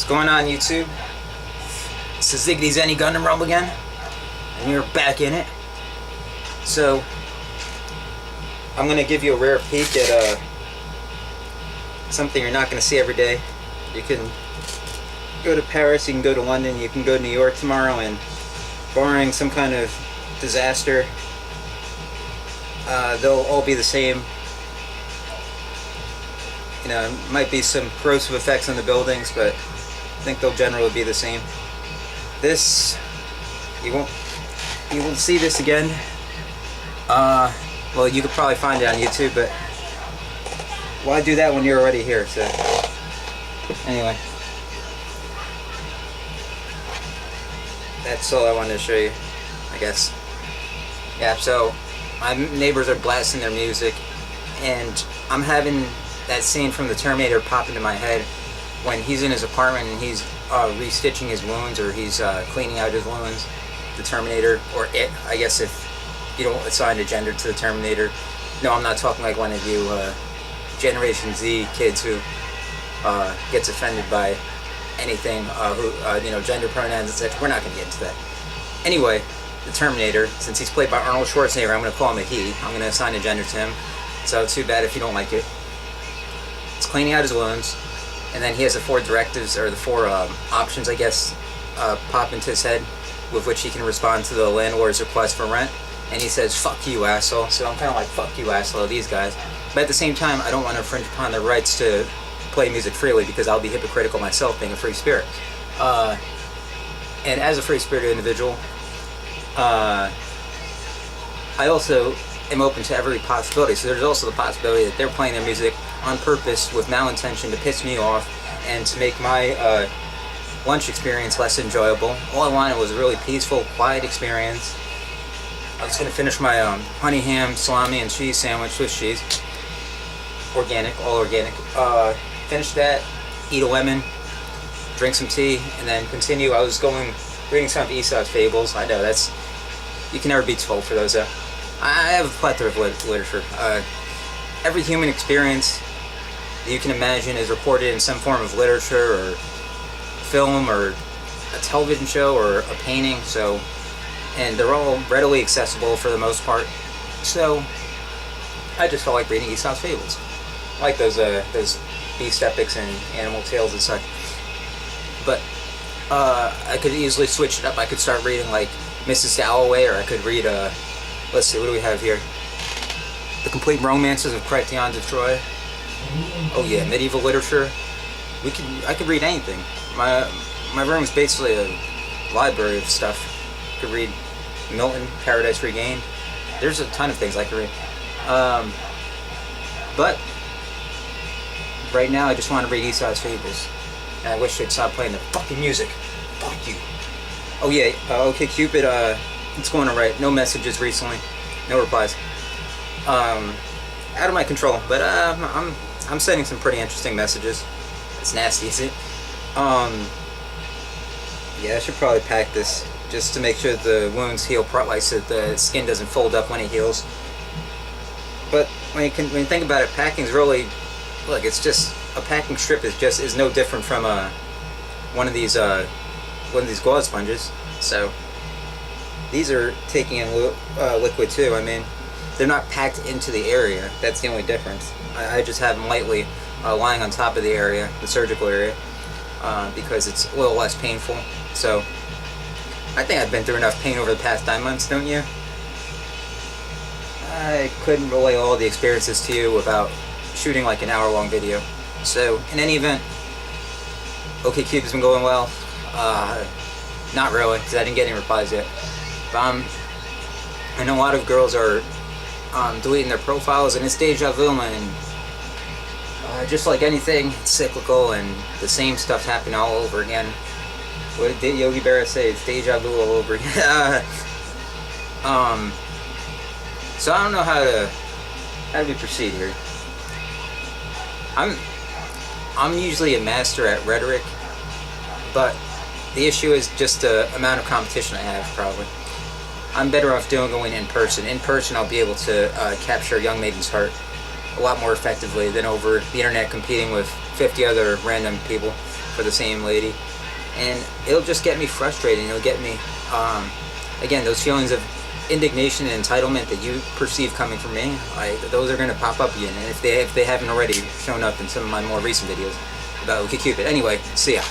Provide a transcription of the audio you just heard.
What's going on, YouTube? It's the ZeniGundam Rumble again, and you're back in it. So, I'm going to give you a rare peek at something you're not going to see every day. You can go to Paris, you can go to London, you can go to New York tomorrow, and barring some kind of disaster, they'll all be the same. You know, might be some corrosive effects on the buildings, but I think they'll generally be the same. This, you won't see this again. Well, you could probably find it on YouTube, but why do that when you're already here? So, anyway, that's all I wanted to show you, I guess. Yeah, so my neighbors are blasting their music, and I'm having that scene from the Terminator pop into my head when he's in his apartment and he's restitching his wounds, or he's cleaning out his wounds. The Terminator, or it, I guess, if you don't assign a gender to the Terminator. No, I'm not talking like one of you Generation Z kids who gets offended by anything, you know, gender pronouns, etc. We're not going to get into that. Anyway, the Terminator, since he's played by Arnold Schwarzenegger, I'm going to call him a he. I'm going to assign a gender to him. So too bad if you don't like it. He's cleaning out his wounds, and then he has the four directives, or the four options, I guess, pop into his head, with which he can respond to the landlord's request for rent. And he says, "Fuck you, asshole." So I'm kind of like, "Fuck you, asshole," these guys. But at the same time, I don't want to infringe upon their rights to play music freely, because I'll be hypocritical myself, being a free spirit. And as a free-spirited individual, I also am open to every possibility. So there's also the possibility that they're playing their music on purpose with malintention to piss me off and to make my lunch experience less enjoyable. All I wanted was a really peaceful, quiet experience. I was going to finish my honey ham, salami, and cheese sandwich, Swiss cheese. Organic, all organic. Finish that, eat a lemon, drink some tea, and then continue. I was reading some of Aesop's fables. I know, you can never be too old for those. I have a plethora of literature. Every human experience that you can imagine is recorded in some form of literature, or film, or a television show, or a painting. So, and they're all readily accessible for the most part. So, I just felt like reading Aesop's fables. I like those beast epics and animal tales and such. But I could easily switch it up. I could start reading like Mrs. Dalloway, or I could read let's see, what do we have here? The Complete Romances of Crichton of Troy. Oh yeah, medieval literature. I could read anything. My room is basically a library of stuff. I could read Milton, Paradise Regained. There's a ton of things I could read. But right now I just want to read Aesop's fables. And I wish they'd stop playing the fucking music. Fuck you. Oh yeah, okay Cupid, it's going alright. No messages recently. No replies. Out of my control, but I'm sending some pretty interesting messages. It's nasty, is it? Yeah, I should probably pack this just to make sure the wounds heal properly, so the skin doesn't fold up when it heals. But when you think about it, packing's really, look, it's just a packing strip is no different from one of these gauze sponges. So these are taking in liquid too. I mean, they're not packed into the area. That's the only difference. I just have them lightly lying on top of the area, the surgical area, because it's a little less painful. So I think I've been through enough pain over the past 9 months, don't you? I couldn't relay all the experiences to you without shooting like an hour-long video. So in any event, OkCupid has been going well. Not really, because I didn't get any replies yet. But I know a lot of girls are deleting their profiles, and it's deja vu, and just like anything, it's cyclical, and the same stuff's happening all over again. What did Yogi Berra say? It's deja vu all over again. So I don't know how to proceed here. I'm usually a master at rhetoric, but the issue is just the amount of competition I have, probably. I'm better off going in person. In person, I'll be able to capture a young maiden's heart a lot more effectively than over the internet competing with 50 other random people for the same lady, and it'll just get me frustrated. It'll get me, again, those feelings of indignation and entitlement that you perceive coming from me. Those are going to pop up again, and if they haven't already shown up in some of my more recent videos about OkCupid. Anyway, see ya.